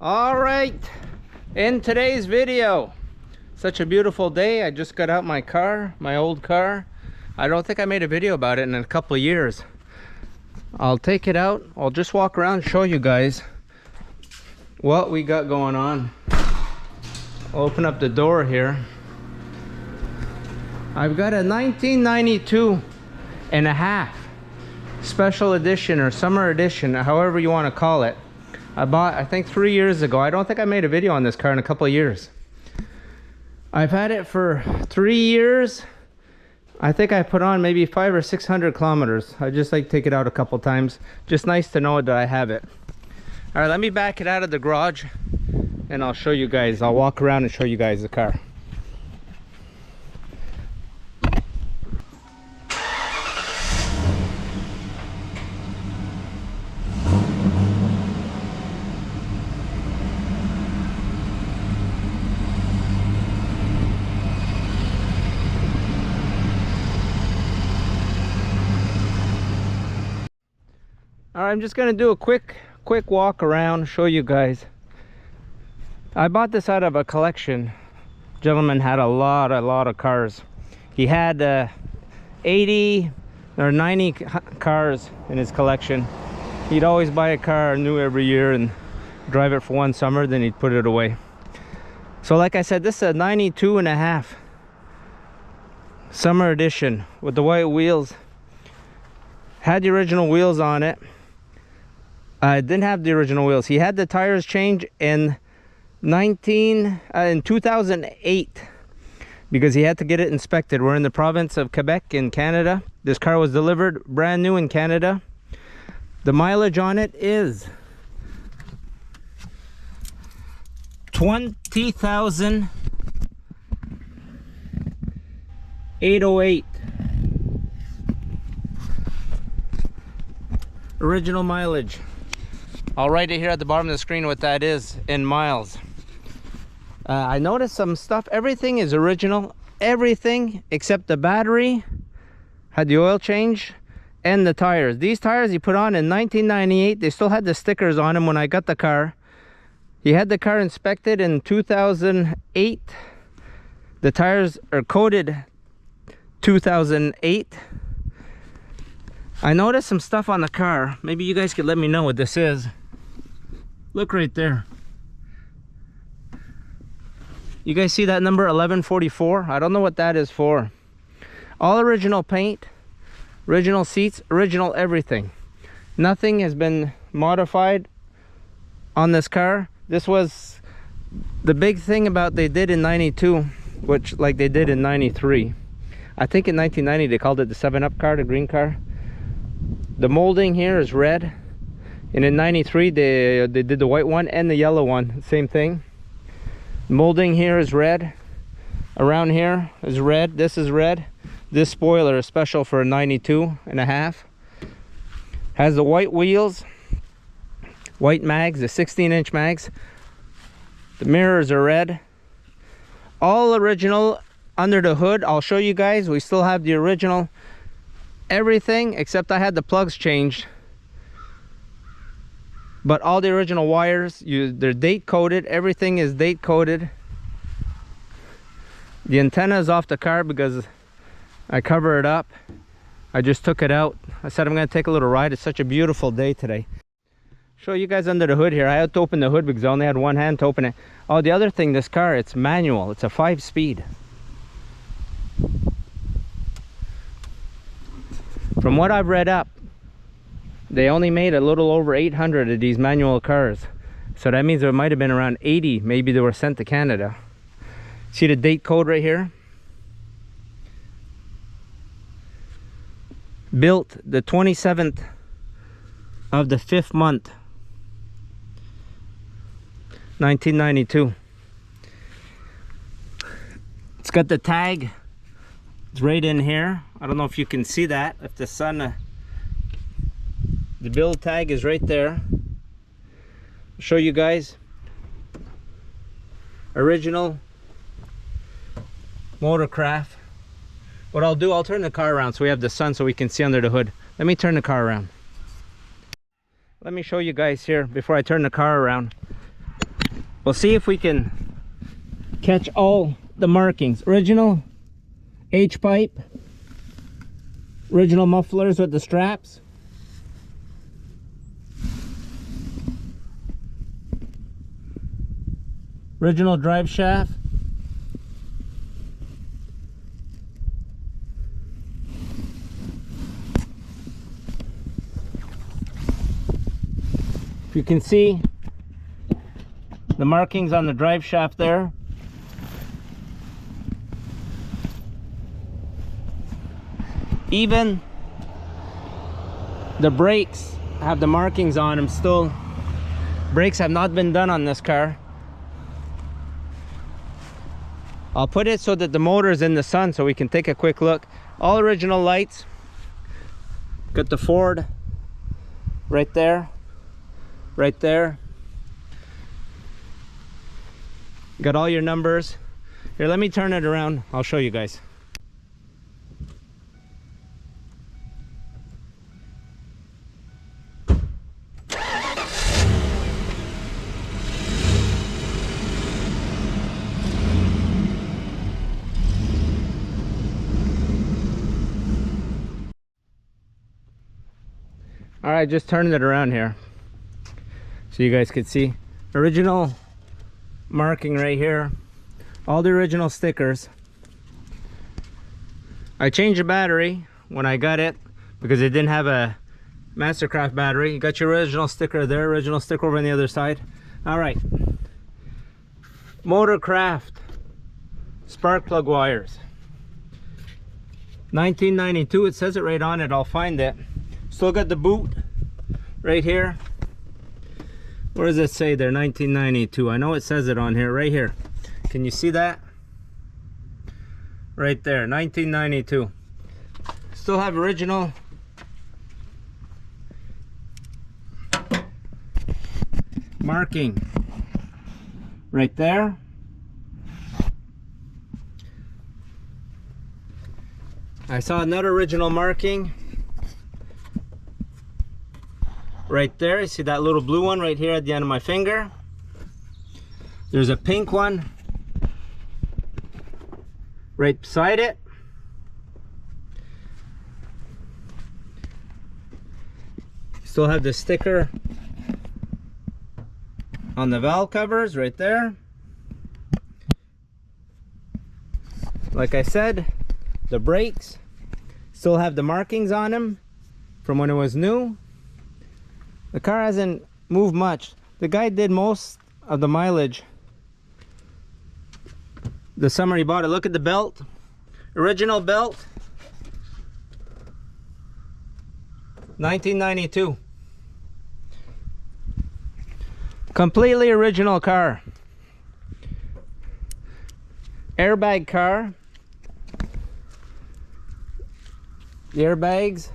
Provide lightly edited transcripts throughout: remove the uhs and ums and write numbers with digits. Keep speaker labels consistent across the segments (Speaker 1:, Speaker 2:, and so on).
Speaker 1: All right, in today's video, such a beautiful day. I just got out my car, my old car. I don't think I made a video about it in a couple of years. I'll take it out. I'll just walk around and show you guys what we got going on. I'll open up the door here. I've got a 1992 and a half special edition or summer edition, however you want to call it. I bought, I think 3 years ago. I don't think I made a video on this car in a couple of years. I've had it for 3 years. I think I put on maybe 500 or 600 kilometers. I just like to take it out a couple times. Just nice to know that I have it. All right, let me back it out of the garage and I'll show you guys. I'll walk around and show you guys the car. All right, I'm just gonna do a quick walk around, show you guys. I bought this out of a collection. Gentleman had a lot of cars. He had 80 or 90 cars in his collection. He'd always buy a car new every year and drive it for one summer, then he'd put it away. So like I said, this is a 92 and a half summer edition with the white wheels. Had the original wheels on it. I didn't have the original wheels. He had the tires changed in 2008 because he had to get it inspected. We're in the province of Quebec in Canada. This car was delivered brand new in Canada. The mileage on it is 20,808. Original mileage. I'll write it here at the bottom of the screen what that is in miles. I noticed some stuff. Everything is original. Everything except the battery had the oil change and the tires. These tires he put on in 1998. They still had the stickers on them when I got the car. He had the car inspected in 2008. The tires are coated 2008. I noticed some stuff on the car. Maybe you guys could let me know what this is. Look right there. You guys see that number 1144? I don't know what that is for. All original paint, original seats, original everything. Nothing has been modified on this car. This was the big thing about they did in 92, which like they did in 93. I think in 1990 they called it the 7-Up car, the green car. The molding here is red, and in 93 they did the white one and the yellow one, same thing. Molding here is red, around here is red, this is red. This spoiler is special for a 92 and a half. Has the white wheels, white mags, the 16-inch mags. The mirrors are red. All original under the hood. I'll show you guys. We still have the original everything except I had the plugs changed, but all the original wires, they're date coded. Everything is date coded. The antenna is off the car because I cover it up. I just took it out. I said I'm going to take a little ride. It's such a beautiful day today. Show you guys under the hood here. I had to open the hood because I only had one hand to open it. Oh, the other thing, this car, it's manual. It's a 5-speed. From what I've read up, they only made a little over 800 of these manual cars. So that means there might have been around 80. Maybe they were sent to Canada. See the date code right here? Built the 27th of the 5th month, 1992. It's got the tag. It's right in here. I don't know if you can see that. If the sun, the build tag is right there. I'll show you guys. Original Motorcraft. What I'll do, I'll turn the car around so we have the sun so we can see under the hood. Let me turn the car around. Let me show you guys here before I turn the car around. We'll see if we can catch all the markings. Original H-pipe, original mufflers with the straps, original drive shaft, if you can see the markings on the drive shaft there. Even the brakes have the markings on them still. Brakes have not been done on this car. I'll put it so that the motor is in the sun so we can take a quick look. All original lights. Got the Ford right there, right there. Got all your numbers. Here, let me turn it around. I'll show you guys. All right, just turning it around here so you guys could see. Original marking right here, all the original stickers. I changed the battery when I got it because it didn't have a Mastercraft battery. You got your original sticker there, original sticker over on the other side. All right, Motorcraft spark plug wires, 1992. It says it right on it. I'll find it. Still got the boot right here. Where does it say there? 1992. I know it says it on here, right here. Can you see that? Right there, 1992. Still have original marking right there. I saw another original marking right there. You see that little blue one right here at the end of my finger. There's a pink one right beside it. Still have the sticker on the valve covers right there. Like I said, the brakes still have the markings on them from when it was new. The car hasn't moved much. The guy did most of the mileage the summer he bought it. Look at the belt. Original belt. 1992. Completely original car. Airbag car. The airbags.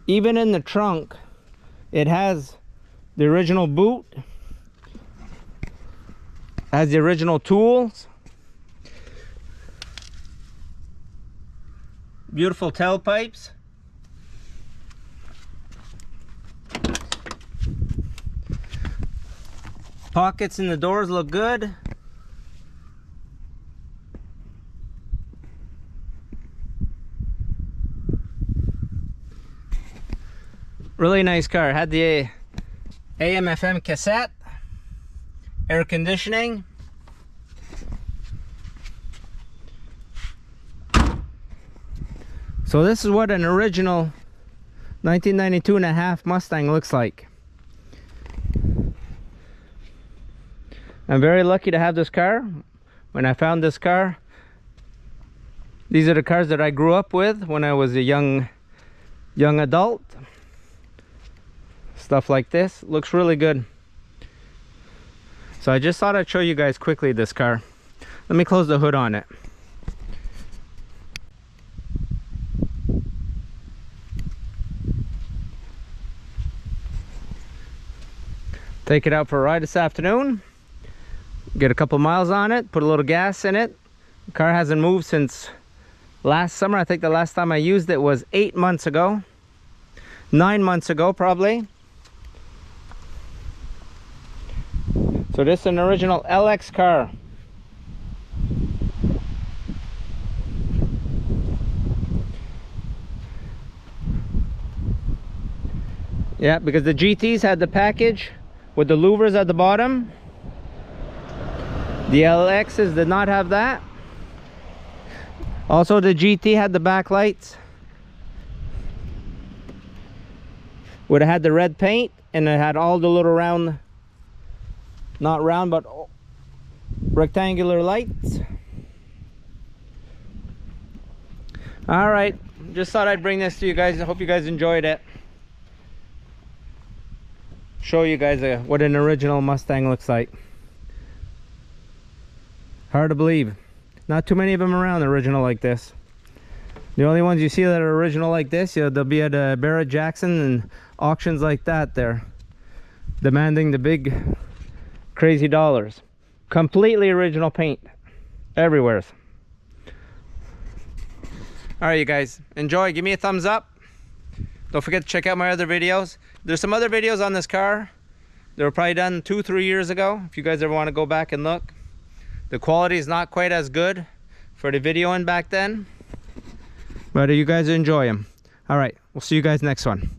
Speaker 1: Even in the trunk, it has the original boot, has the original tools, beautiful tailpipes, pockets in the doors look good. Really nice car. Had the AM FM cassette, air conditioning, so this is what an original 1992 and a half Mustang looks like. I'm very lucky to have this car. When I found this car, these are the cars that I grew up with when I was a young adult. Stuff like this looks really good. So I just thought I'd show you guys quickly this car. Let me close the hood on it. Take it out for a ride this afternoon. Get a couple miles on it, put a little gas in it. The car hasn't moved since last summer. I think the last time I used it was 8 months ago. 9 months ago probably. So this is an original LX car. Yeah, because the GTs had the package with the louvers at the bottom. The LXs did not have that. Also, the GT had the backlights. Would have had the red paint, and it had all the little round, not round, but rectangular lights. All right, just thought I'd bring this to you guys. I hope you guys enjoyed it. Show you guys what an original Mustang looks like. Hard to believe. Not too many of them around original like this. The only ones you see that are original like this, they'll be at Barrett Jackson and auctions like that. They're demanding the big crazy dollars. Completely original paint everywhere. All right, you guys, enjoy. Give me a thumbs up. Don't forget to check out my other videos. There's some other videos on this car. They were probably done 2-3 years ago. If you guys ever want to go back and look. The quality is not quite as good for the videoing back then. But you guys enjoy them. All right, we'll see you guys next one.